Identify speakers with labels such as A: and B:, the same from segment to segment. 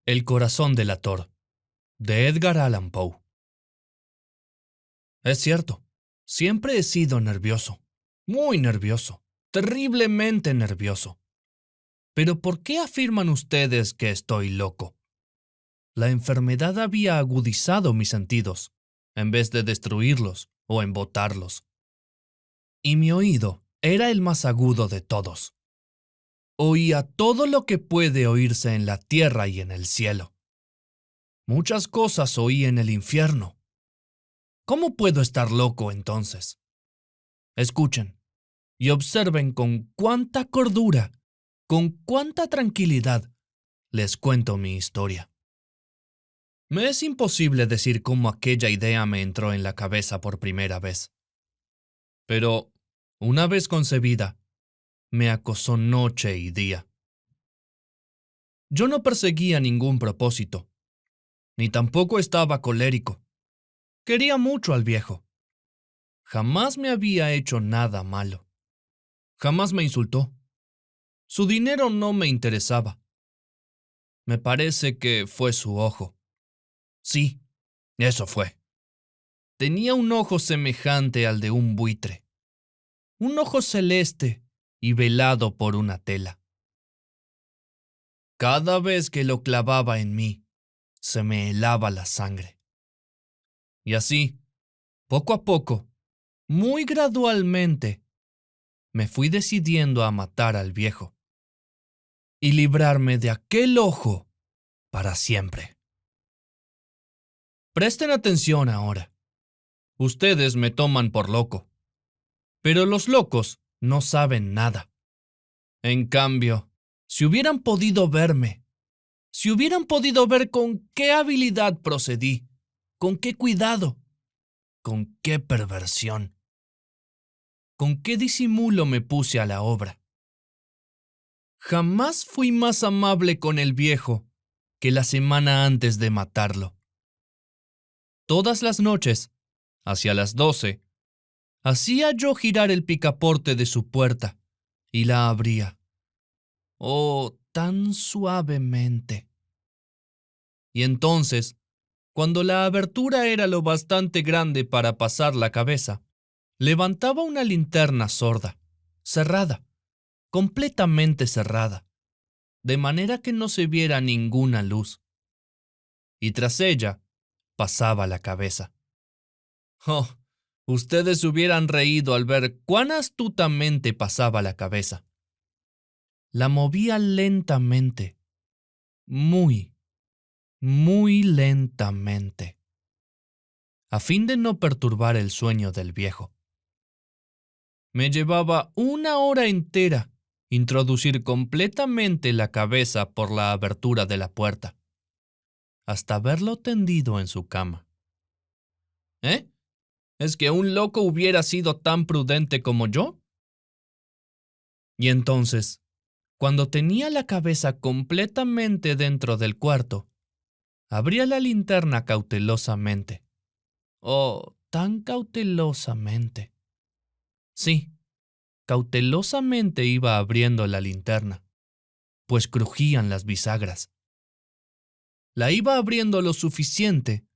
A: El corazón delator, de Edgar Allan Poe. Es cierto, siempre he sido nervioso, muy nervioso, terriblemente nervioso. Pero ¿por qué afirman ustedes que estoy loco? La enfermedad había agudizado mis sentidos, en vez de destruirlos o embotarlos. Y mi oído era el más agudo de todos. Oía todo lo que puede oírse en la tierra y en el cielo. Muchas cosas oí en el infierno. ¿Cómo puedo estar loco entonces? Escuchen y observen con cuánta cordura, con cuánta tranquilidad les cuento mi historia. Me es imposible decir cómo aquella idea me entró en la cabeza por primera vez. Pero, una vez concebida, me acosó noche y día. Yo no perseguía ningún propósito, ni tampoco estaba colérico. Quería mucho al viejo. Jamás me había hecho nada malo. Jamás me insultó. Su dinero no me interesaba. Me parece que fue su ojo. Sí, eso fue. Tenía un ojo semejante al de un buitre. Un ojo celeste y velado por una tela. Cada vez que lo clavaba en mí, se me helaba la sangre. Y así, poco a poco, muy gradualmente, me fui decidiendo a matar al viejo y librarme de aquel ojo para siempre. Presten atención ahora. Ustedes me toman por loco, pero los locos no saben nada. En cambio, si hubieran podido verme, si hubieran podido ver con qué habilidad procedí, con qué cuidado, con qué perversión, con qué disimulo me puse a la obra. Jamás fui más amable con el viejo que la semana antes de matarlo. Todas las noches, hacia las 12, hacía yo girar el picaporte de su puerta y la abría. Oh, tan suavemente. Y entonces, cuando la abertura era lo bastante grande para pasar la cabeza, levantaba una linterna sorda, cerrada, completamente cerrada, de manera que no se viera ninguna luz. Y tras ella pasaba la cabeza. Oh, ustedes hubieran reído al ver cuán astutamente pasaba la cabeza. La movía lentamente, muy, muy lentamente, a fin de no perturbar el sueño del viejo. Me llevaba una hora entera introducir completamente la cabeza por la abertura de la puerta, hasta verlo tendido en su cama. ¿Eh? ¿Es que un loco hubiera sido tan prudente como yo? Y entonces, cuando tenía la cabeza completamente dentro del cuarto, abría la linterna cautelosamente. Oh, tan cautelosamente. Sí, cautelosamente iba abriendo la linterna, pues crujían las bisagras. La iba abriendo lo suficiente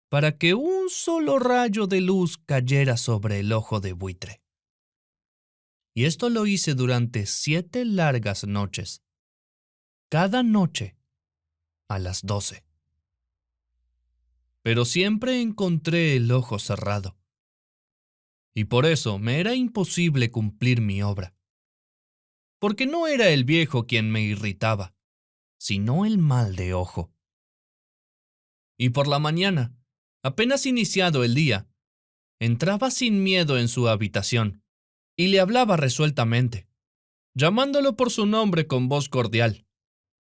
A: para que un solo rayo de luz cayera sobre el ojo de buitre. Y esto lo hice durante 7 largas noches, cada noche a las 12. Pero siempre encontré el ojo cerrado, y por eso me era imposible cumplir mi obra. Porque no era el viejo quien me irritaba, sino el mal de ojo. Y por la mañana, apenas iniciado el día, entraba sin miedo en su habitación y le hablaba resueltamente, llamándolo por su nombre con voz cordial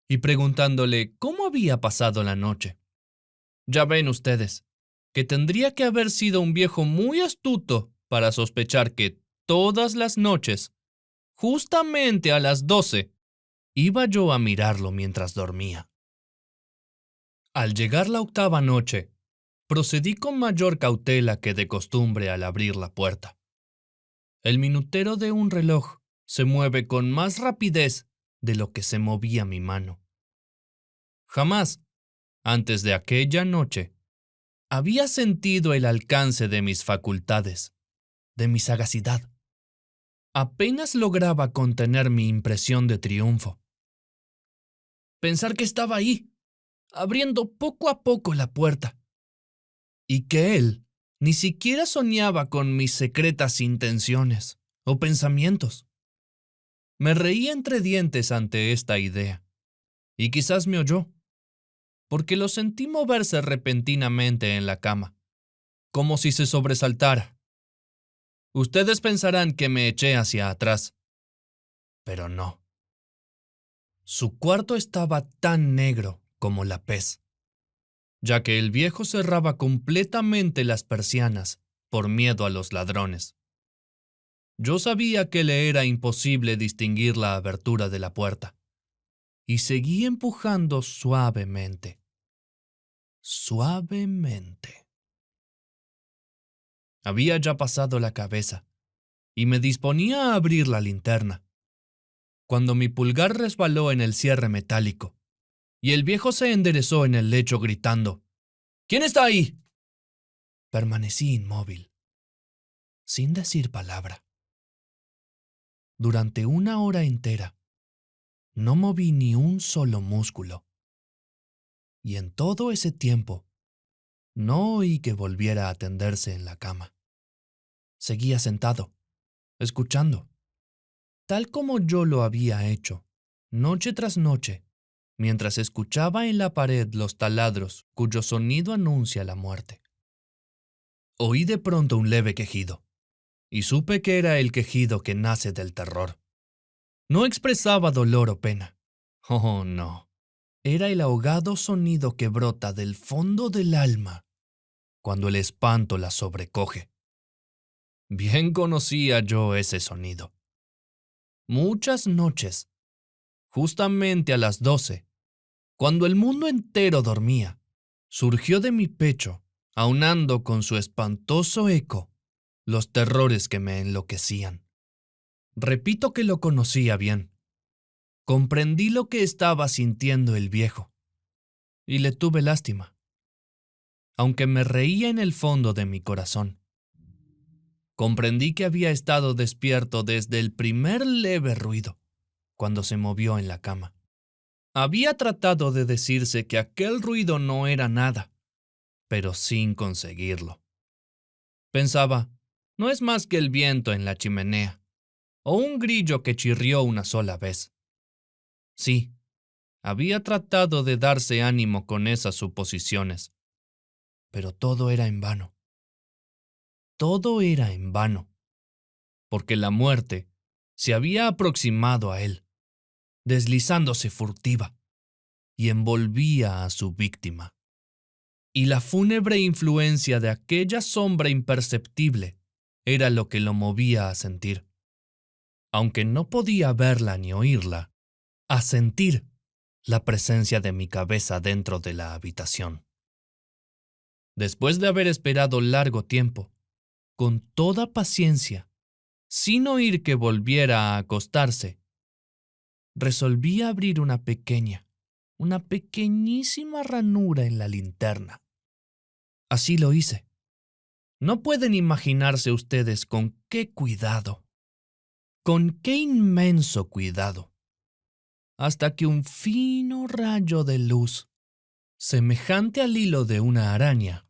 A: y preguntándole cómo había pasado la noche. Ya ven ustedes, que tendría que haber sido un viejo muy astuto para sospechar que todas las noches, justamente a las 12, iba yo a mirarlo mientras dormía. Al llegar la 8ª noche, procedí con mayor cautela que de costumbre al abrir la puerta. El minutero de un reloj se mueve con más rapidez de lo que se movía mi mano. Jamás, Antes de aquella noche, había sentido el alcance de mis facultades, de mi sagacidad. Apenas lograba contener mi impresión de triunfo. Pensar que estaba ahí, abriendo poco a poco la puerta, y que él ni siquiera soñaba con mis secretas intenciones o pensamientos. Me reí entre dientes ante esta idea, y quizás me oyó, porque lo sentí moverse repentinamente en la cama, como si se sobresaltara. Ustedes pensarán que me eché hacia atrás, pero no. Su cuarto estaba tan negro como la pez, ya que el viejo cerraba completamente las persianas por miedo a los ladrones. Yo sabía que le era imposible distinguir la abertura de la puerta, y seguí empujando suavemente. Suavemente. Había ya pasado la cabeza, y me disponía a abrir la linterna, cuando mi pulgar resbaló en el cierre metálico, y el viejo se enderezó en el lecho gritando: «¿Quién está ahí?». Permanecí inmóvil, sin decir palabra. Durante 1 hora entera, no moví ni un solo músculo. Y en todo ese tiempo, no oí que volviera a tenderse en la cama. Seguía sentado, escuchando, tal como yo lo había hecho, noche tras noche, mientras escuchaba en la pared los taladros cuyo sonido anuncia la muerte. Oí de pronto un leve quejido, y supe que era el quejido que nace del terror. No expresaba dolor o pena. Oh, no. Era el ahogado sonido que brota del fondo del alma cuando el espanto la sobrecoge. Bien conocía yo ese sonido. Muchas noches, justamente a las 12, cuando el mundo entero dormía, surgió de mi pecho, aunando con su espantoso eco los terrores que me enloquecían. Repito que lo conocía bien. Comprendí lo que estaba sintiendo el viejo, y le tuve lástima, aunque me reía en el fondo de mi corazón. Comprendí que había estado despierto desde el primer leve ruido, cuando se movió en la cama. Había tratado de decirse que aquel ruido no era nada, pero sin conseguirlo. Pensaba, no es más que el viento en la chimenea, o un grillo que chirrió una sola vez. Sí, había tratado de darse ánimo con esas suposiciones, pero todo era en vano. Todo era en vano, porque la muerte se había aproximado a él, deslizándose furtiva, y envolvía a su víctima. Y la fúnebre influencia de aquella sombra imperceptible era lo que lo movía a sentir, aunque no podía verla ni oírla, a sentir la presencia de mi cabeza dentro de la habitación. Después de haber esperado largo tiempo, con toda paciencia, sin oír que volviera a acostarse, resolví abrir una pequeñísima ranura en la linterna. Así lo hice. No pueden imaginarse ustedes con qué cuidado, con qué inmenso cuidado, hasta que un fino rayo de luz, semejante al hilo de una araña,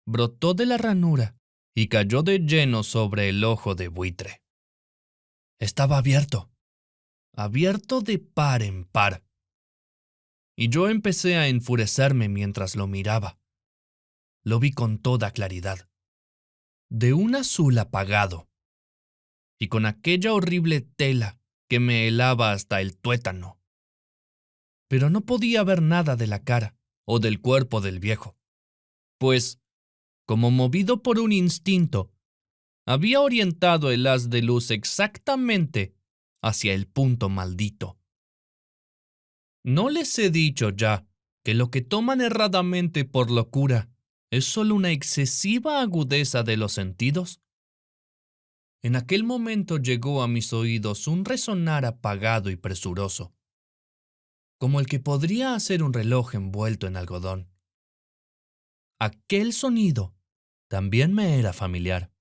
A: brotó de la ranura y cayó de lleno sobre el ojo de buitre. Estaba abierto de par en par, y yo empecé a enfurecerme mientras lo miraba. Lo vi con toda claridad, de un azul apagado, y con aquella horrible tela que me helaba hasta el tuétano. Pero no podía ver nada de la cara o del cuerpo del viejo, pues, como movido por un instinto, había orientado el haz de luz exactamente hacia el punto maldito. ¿No les he dicho ya que lo que toman erradamente por locura es solo una excesiva agudeza de los sentidos? En aquel momento llegó a mis oídos un resonar apagado y presuroso, como el que podría hacer un reloj envuelto en algodón. aquel sonido también me era familiar.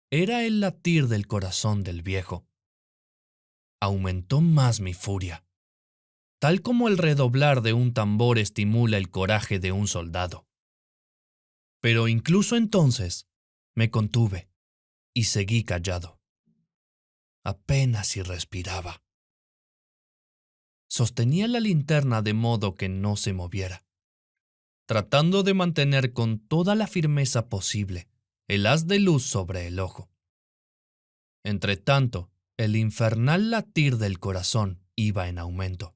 A: Era el latir del corazón del viejo. Aumentó más mi furia, tal como el redoblar de un tambor estimula el coraje de un soldado. Pero incluso entonces me contuve y seguí callado. Apenas si respiraba. Sostenía la linterna de modo que no se moviera, tratando de mantener con toda la firmeza posible el haz de luz sobre el ojo. Entretanto, el infernal latir del corazón iba en aumento.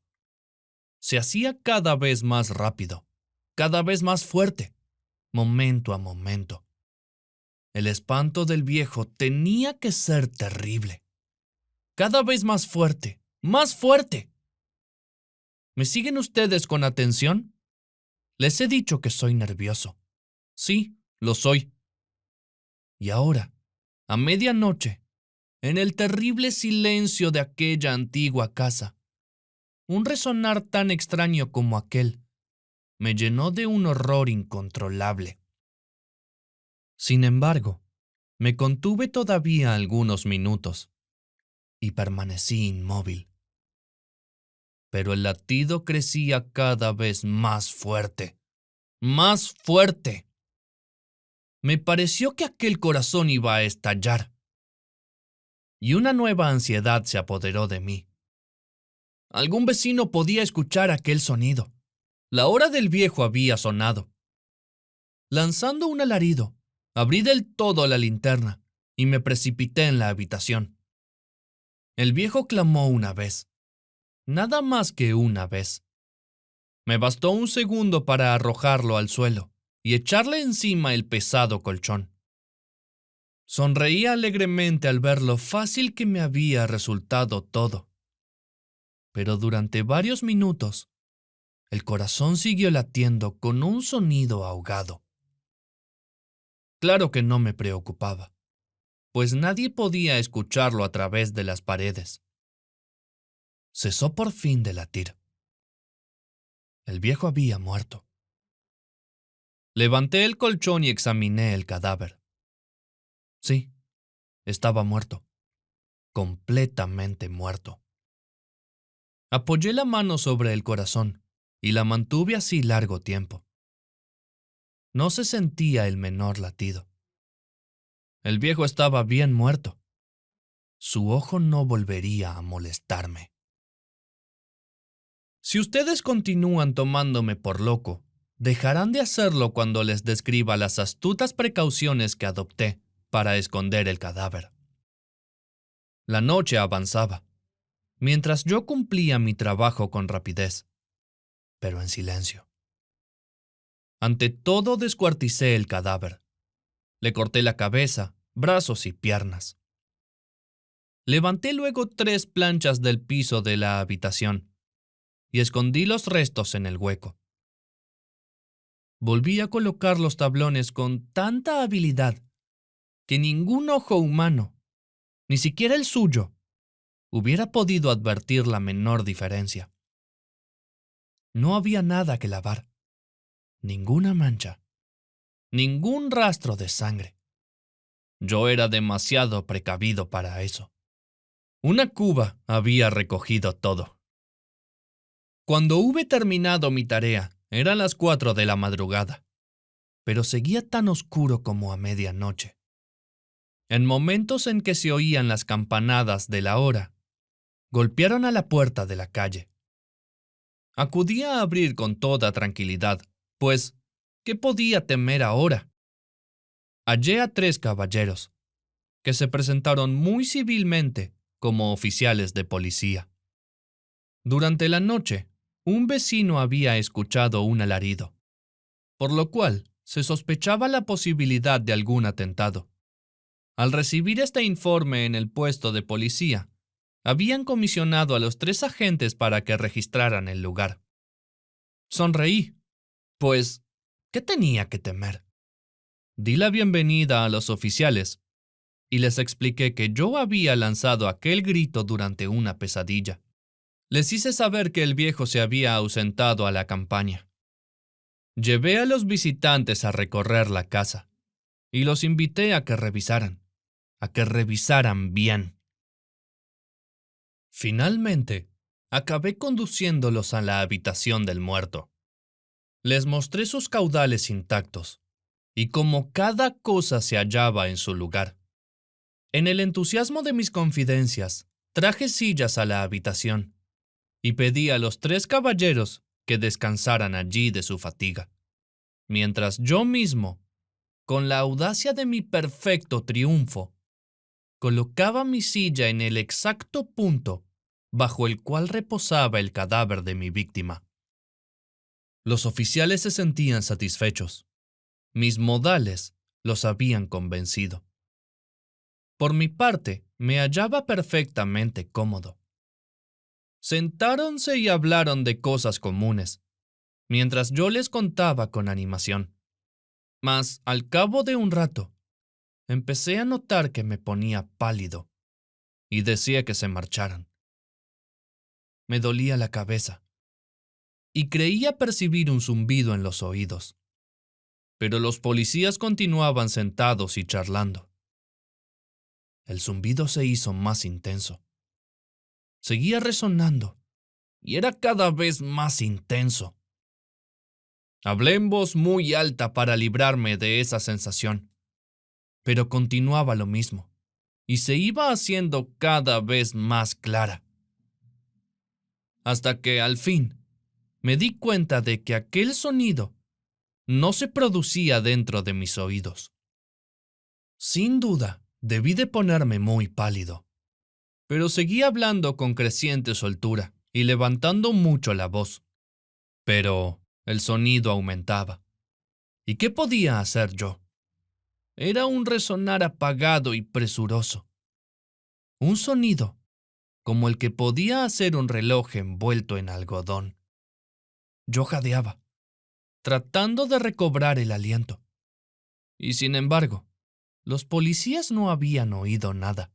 A: Se hacía cada vez más rápido, cada vez más fuerte, momento a momento. El espanto del viejo tenía que ser terrible. Cada vez más fuerte, más fuerte. ¿Me siguen ustedes con atención? Les he dicho que soy nervioso. Sí, lo soy. Y ahora, a medianoche, en el terrible silencio de aquella antigua casa, un resonar tan extraño como aquel me llenó de un horror incontrolable. Sin embargo, me contuve todavía algunos minutos y permanecí inmóvil. Pero el latido crecía cada vez más fuerte, más fuerte. Me pareció que aquel corazón iba a estallar. Y una nueva ansiedad se apoderó de mí. Algún vecino podía escuchar aquel sonido. La hora del viejo había sonado. Lanzando un alarido, abrí del todo la linterna y me precipité en la habitación. El viejo clamó una vez. Nada más que una vez. Me bastó un segundo para arrojarlo al suelo y echarle encima el pesado colchón. Sonreía alegremente al ver lo fácil que me había resultado todo. Pero durante varios minutos, el corazón siguió latiendo con un sonido ahogado. Claro que no me preocupaba, pues nadie podía escucharlo a través de las paredes. Cesó por fin de latir. El viejo había muerto. Levanté el colchón y examiné el cadáver. Sí, estaba muerto, completamente muerto. Apoyé la mano sobre el corazón y la mantuve así largo tiempo. No se sentía el menor latido. El viejo estaba bien muerto. Su ojo no volvería a molestarme. Si ustedes continúan tomándome por loco, dejarán de hacerlo cuando les describa las astutas precauciones que adopté para esconder el cadáver. La noche avanzaba, mientras yo cumplía mi trabajo con rapidez, pero en silencio. Ante todo descuarticé el cadáver. Le corté la cabeza, brazos y piernas. Levanté luego 3 planchas del piso de la habitación y escondí los restos en el hueco. Volví a colocar los tablones con tanta habilidad que ningún ojo humano, ni siquiera el suyo, hubiera podido advertir la menor diferencia. No había nada que lavar, ninguna mancha, ningún rastro de sangre. Yo era demasiado precavido para eso. Una cuba había recogido todo. Cuando hube terminado mi tarea, eran las 4 de la madrugada, pero seguía tan oscuro como a medianoche. En momentos en que se oían las campanadas de la hora, golpearon a la puerta de la calle. Acudí a abrir con toda tranquilidad, pues, ¿qué podía temer ahora? Hallé a 3 caballeros, que se presentaron muy civilmente como oficiales de policía. Durante la noche, un vecino había escuchado un alarido, por lo cual se sospechaba la posibilidad de algún atentado. Al recibir este informe en el puesto de policía, habían comisionado a los 3 agentes para que registraran el lugar. Sonreí, pues, ¿qué tenía que temer? Di la bienvenida a los oficiales y les expliqué que yo había lanzado aquel grito durante una pesadilla. Les hice saber que el viejo se había ausentado a la campaña. Llevé a los visitantes a recorrer la casa y los invité a que revisaran bien. Finalmente, acabé conduciéndolos a la habitación del muerto. Les mostré sus caudales intactos y cómo cada cosa se hallaba en su lugar. En el entusiasmo de mis confidencias, traje sillas a la habitación y pedí a los 3 caballeros que descansaran allí de su fatiga, mientras yo mismo, con la audacia de mi perfecto triunfo, colocaba mi silla en el exacto punto bajo el cual reposaba el cadáver de mi víctima. Los oficiales se sentían satisfechos. Mis modales los habían convencido. Por mi parte, me hallaba perfectamente cómodo. Sentáronse y hablaron de cosas comunes, mientras yo les contaba con animación. Mas, al cabo de un rato, empecé a notar que me ponía pálido y decía que se marcharan. Me dolía la cabeza y creía percibir un zumbido en los oídos. Pero los policías continuaban sentados y charlando. El zumbido se hizo más intenso. Seguía resonando y era cada vez más intenso. Hablé en voz muy alta para librarme de esa sensación, pero continuaba lo mismo y se iba haciendo cada vez más clara. Hasta que, al fin, me di cuenta de que aquel sonido no se producía dentro de mis oídos. Sin duda, debí de ponerme muy pálido, pero seguí hablando con creciente soltura y levantando mucho la voz. Pero el sonido aumentaba. ¿Y qué podía hacer yo? Era un resonar apagado y presuroso. Un sonido como el que podía hacer un reloj envuelto en algodón. Yo jadeaba, tratando de recobrar el aliento. Y sin embargo, los policías no habían oído nada.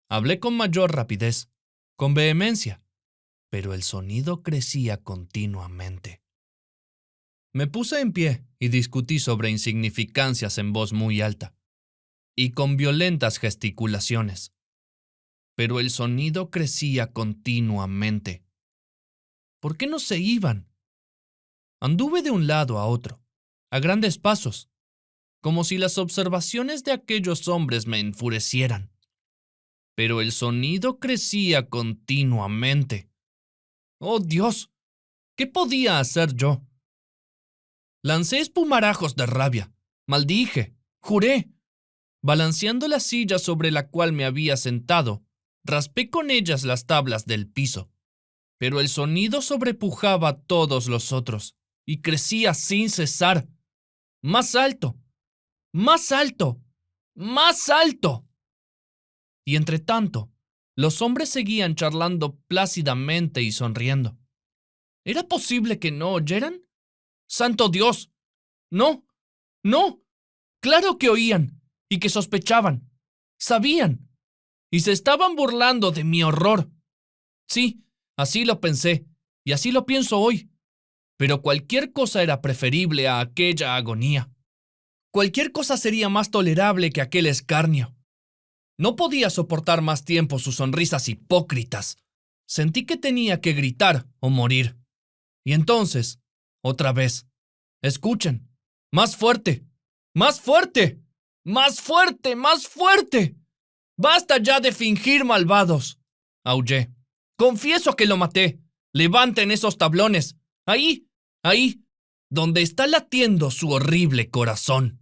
A: Hablé con mayor rapidez, con vehemencia, pero el sonido crecía continuamente. Me puse en pie y discutí sobre insignificancias en voz muy alta y con violentas gesticulaciones. Pero el sonido crecía continuamente. ¿Por qué no se iban? Anduve de un lado a otro, a grandes pasos, como si las observaciones de aquellos hombres me enfurecieran. Pero el sonido crecía continuamente. ¡Oh, Dios! ¿Qué podía hacer yo? Lancé espumarajos de rabia, maldije, juré. Balanceando la silla sobre la cual me había sentado, raspé con ellas las tablas del piso. Pero el sonido sobrepujaba a todos los otros y crecía sin cesar. Más alto, más alto, más alto. Y entre tanto, los hombres seguían charlando plácidamente y sonriendo. ¿Era posible que no oyeran? ¡Santo Dios! No, no. Claro que oían y que sospechaban. Sabían. Y se estaban burlando de mi horror. Sí, así lo pensé y así lo pienso hoy. Pero cualquier cosa era preferible a aquella agonía. Cualquier cosa sería más tolerable que aquel escarnio. No podía soportar más tiempo sus sonrisas hipócritas. Sentí que tenía que gritar o morir. Y entonces, otra vez, escuchen, más fuerte, más fuerte, más fuerte, más fuerte. Basta ya de fingir, malvados, aullé. Confieso que lo maté. Levanten esos tablones. Ahí, ahí, donde está latiendo su horrible corazón.